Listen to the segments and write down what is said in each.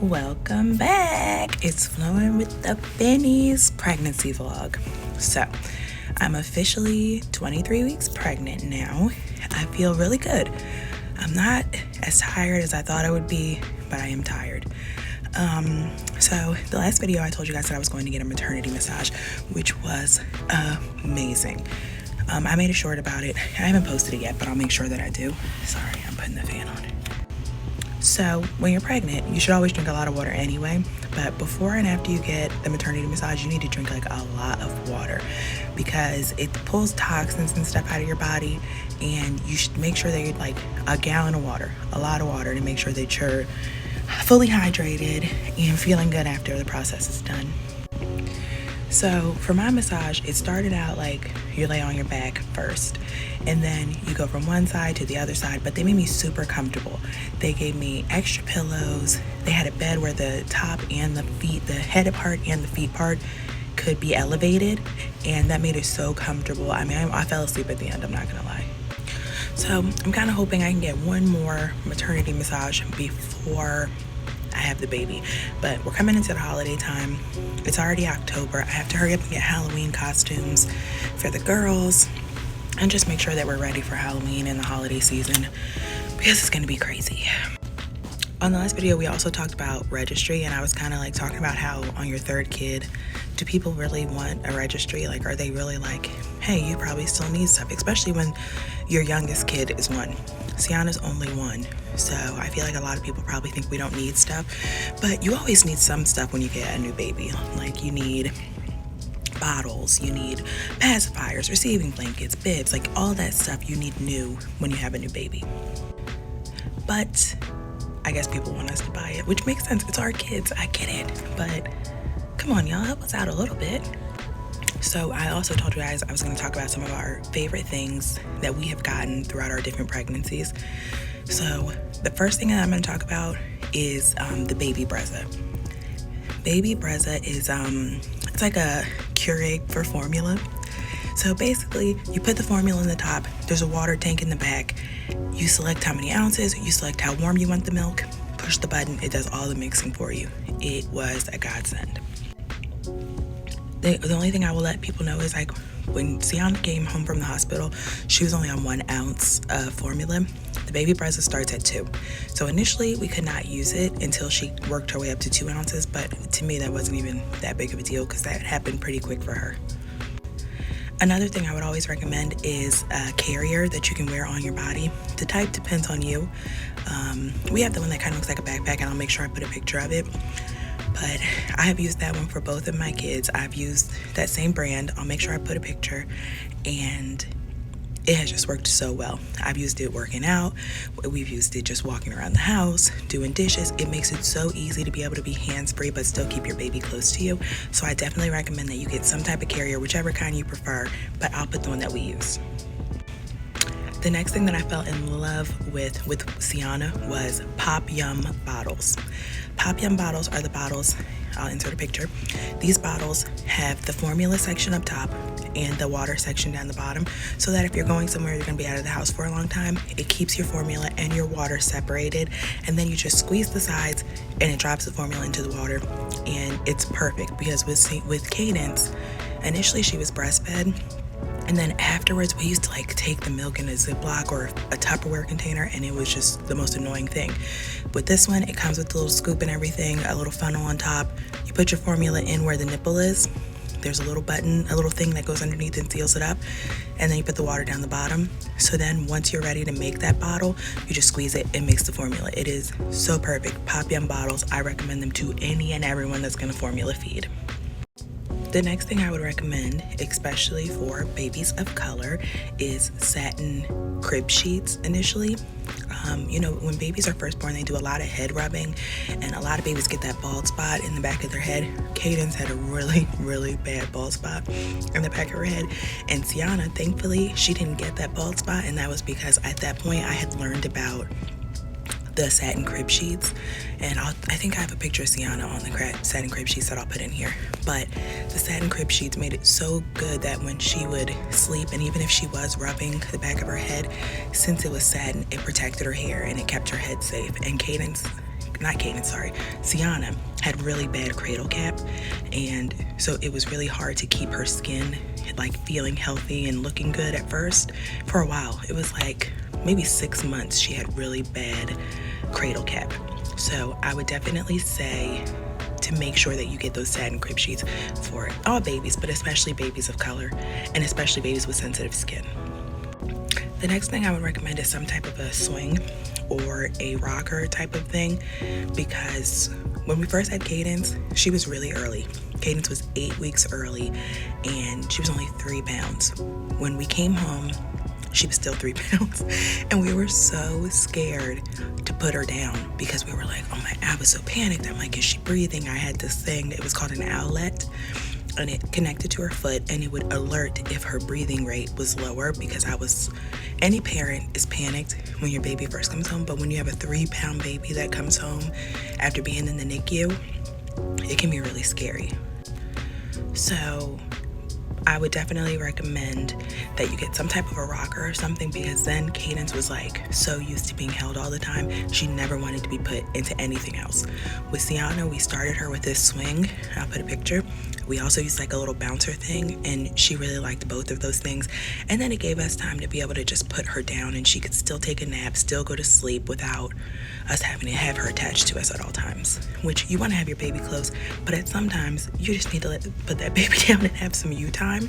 Welcome back. It's Flowing with the Bennies pregnancy vlog. So, I'm officially 23 weeks pregnant now. I feel really good. I'm not as tired as I thought I would be, but I am tired. So the last video I told you guys that I was going to get a maternity massage, which was amazing. I made a short about it. I haven't posted it yet, but I'll make sure that I do. Sorry, I'm putting the fan on. So when you're pregnant, you should always drink a lot of water anyway, but before and after you get the maternity massage, you need to drink like a lot of water because it pulls toxins and stuff out of your body, and you should make sure that you're like a gallon of water, a lot of water, to make sure that you're fully hydrated and feeling good after the process is done. So for my massage, it started out like you lay on your back first, and then you go from one side to the other side, but they made me super comfortable. They gave me extra pillows. They had a bed where the top and the feet, the head part and the feet part could be elevated, and that made it so comfortable. I mean, I fell asleep at the end, I'm not gonna lie. So I'm kind of hoping I can get one more maternity massage before I have the baby, but we're coming into the holiday time. It's already October. I have to hurry up and get Halloween costumes for the girls and just make sure that we're ready for Halloween and the holiday season because it's gonna be crazy. On the last video, we also talked about registry, and I was kind of like talking about how on your third kid, do people really want a registry? Like, are they really like, hey, you probably still need stuff, especially when your youngest kid is 1. Sienna's only 1, so I feel like a lot of people probably think we don't need stuff, but you always need some stuff when you get a new baby. Like, you need bottles, you need pacifiers, receiving blankets, bibs, like all that stuff you need new when you have a new baby. But I guess people want us to buy it, which makes sense. It's our kids, I get it, but come on, y'all, help us out a little bit. So I also told you guys I was going to talk about some of our favorite things that we have gotten throughout our different pregnancies. So the first thing that I'm going to talk about is the Baby Brezza. Baby Brezza is it's like a Keurig for formula. So basically, you put the formula in the top, there's a water tank in the back, you select how many ounces, you select how warm you want the milk, push the button, it does all the mixing for you. It was a godsend. The only thing I will let people know is, like, when Sienna came home from the hospital, she was only on 1 ounce of formula. The Baby Brezza starts at 2. So initially we could not use it until she worked her way up to 2 ounces, but to me that wasn't even that big of a deal because that happened pretty quick for her. Another thing I would always recommend is a carrier that you can wear on your body. The type depends on you. We have the one that kind of looks like a backpack, and I'll make sure I put a picture of it. But I have used that one for both of my kids. I've used that same brand. I'll make sure I put a picture, and it has just worked so well. I've used it working out. We've used it just walking around the house, doing dishes. It makes it so easy to be able to be hands-free but still keep your baby close to you. So I definitely recommend that you get some type of carrier, whichever kind you prefer, but I'll put the one that we use. The next thing that I fell in love with Sienna was Pop Yum bottles. Pop Yum bottles are the bottles, I'll insert a picture. These bottles have the formula section up top and the water section down the bottom, so that if you're going somewhere, you're gonna be out of the house for a long time, it keeps your formula and your water separated, and then you just squeeze the sides and it drops the formula into the water, and it's perfect because with Cadence, initially she was breastfed, and then afterwards we used to like take the milk in a Ziploc or a Tupperware container, and it was just the most annoying thing. With this one, it comes with a little scoop and everything, a little funnel on top. You put your formula in where the nipple is. There's a little button, a little thing that goes underneath and seals it up, and then you put the water down the bottom. So then once you're ready to make that bottle, you just squeeze it and mix the formula. It is so perfect. Pop Yum bottles, I recommend them to any and everyone that's gonna formula feed. The next thing I would recommend, especially for babies of color, is satin crib sheets initially. You know, when babies are first born, they do a lot of head rubbing, and a lot of babies get that bald spot in the back of their head. Cadence had a really, really bad bald spot in the back of her head, and Sienna, thankfully, she didn't get that bald spot, and that was because at that point I had learned about the satin crib sheets, and I think I have a picture of Sienna on the satin crib sheets that I'll put in here. But the satin crib sheets made it so good that when she would sleep, and even if she was rubbing the back of her head, since it was satin, it protected her hair and it kept her head safe. And Cadence not Kaden, sorry, Sienna had really bad cradle cap, and so it was really hard to keep her skin like feeling healthy and looking good at first. For a while, it was like maybe 6 months she had really bad cradle cap. So I would definitely say to make sure that you get those satin crib sheets for all babies, but especially babies of color and especially babies with sensitive skin. The next thing I would recommend is some type of a swing or a rocker type of thing, because when we first had Cadence, she was really early. Cadence was 8 weeks early and she was only 3 pounds. When we came home, she was still 3 pounds, and we were so scared to put her down because we were like, oh my, I was so panicked. I'm like, is she breathing? I had this thing, it was called an owlet, and it connected to her foot, and it would alert if her breathing rate was lower, because any parent is panicked when your baby first comes home, but when you have a 3-pound baby that comes home after being in the NICU, it can be really scary. So I would definitely recommend that you get some type of a rocker or something, because then Cadence was like so used to being held all the time, she never wanted to be put into anything else. With Sienna, we started her with this swing. I'll put a picture. We also used like a little bouncer thing, and she really liked both of those things. And then it gave us time to be able to just put her down and she could still take a nap, still go to sleep without us having to have her attached to us at all times. Which, you want to have your baby close, but at some times you just need to put that baby down and have some you time.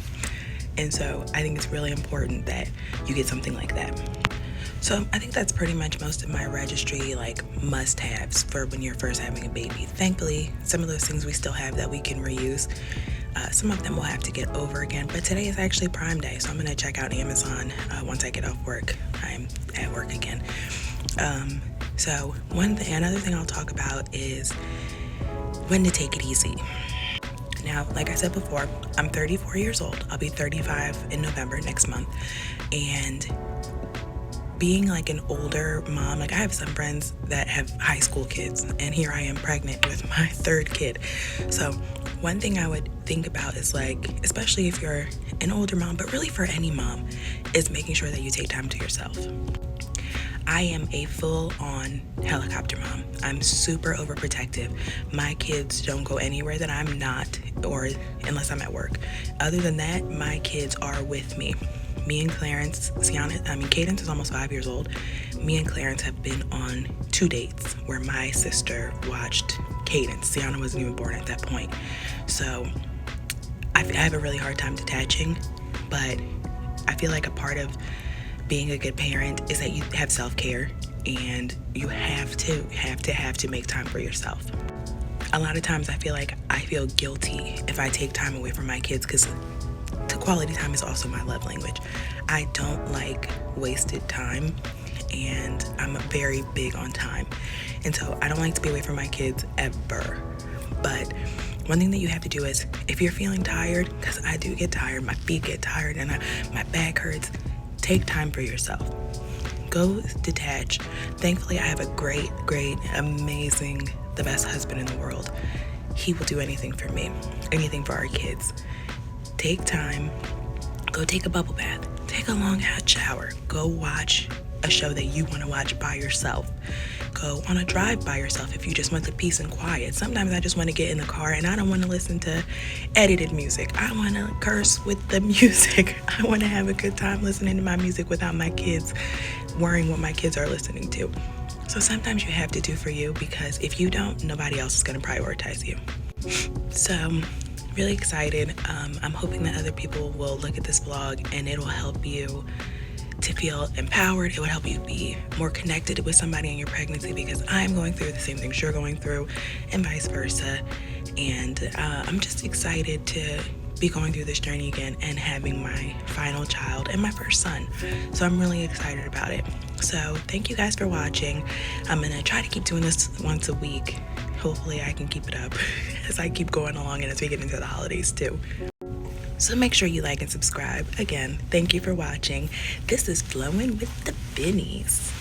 And so I think it's really important that you get something like that. So I think that's pretty much most of my registry like must-haves for when you're first having a baby. Thankfully, some of those things we still have that we can reuse. Some of them we'll have to get over again, but today is actually Prime Day, so I'm gonna check out Amazon once I get off work. I'm at work again. So another thing I'll talk about is when to take it easy. Now, like I said before, I'm 34 years old. I'll be 35 in November next month. And being like an older mom, like I have some friends that have high school kids, and here I am pregnant with my 3rd kid. So one thing I would think about is like, especially if you're an older mom, but really for any mom, is making sure that you take time to yourself. I am a full-on helicopter mom. I'm super overprotective. My kids don't go anywhere that I'm not, or unless I'm at work. Other than that, my kids are with me. Me and Clarence, Cadence is almost 5 years old. Me and Clarence have been on 2 dates where my sister watched Cadence. Sienna wasn't even born at that point. So I have a really hard time detaching, but I feel like a part of being a good parent is that you have self-care, and you have to make time for yourself. A lot of times I feel guilty if I take time away from my kids, because quality time is also my love language. I don't like wasted time, and I'm very big on time. And so I don't like to be away from my kids ever. But one thing that you have to do is, if you're feeling tired, because I do get tired, my feet get tired and my back hurts, take time for yourself. Go detach. Thankfully, I have a great, amazing, the best husband in the world. He will do anything for me, anything for our kids. Take time, go take a bubble bath, take a long hot shower, go watch a show that you want to watch by yourself. Go on a drive by yourself if you just want the peace and quiet. Sometimes I just want to get in the car and I don't want to listen to edited music. I want to curse with the music. I want to have a good time listening to my music without my kids worrying what my kids are listening to. So sometimes you have to do for you, because if you don't, nobody else is going to prioritize you. So really excited. I'm hoping that other people will look at this vlog and it'll help you to feel empowered. It would help you be more connected with somebody in your pregnancy, because I'm going through the same things you're going through, and vice versa. And I'm just excited to be going through this journey again and having my final child and my first son. So I'm really excited about it. So thank you guys for watching. I'm gonna try to keep doing this once a week. Hopefully I can keep it up as I keep going along and as we get into the holidays too. So make sure you like and subscribe. Again, thank you for watching. This is Flowing with the Bennies.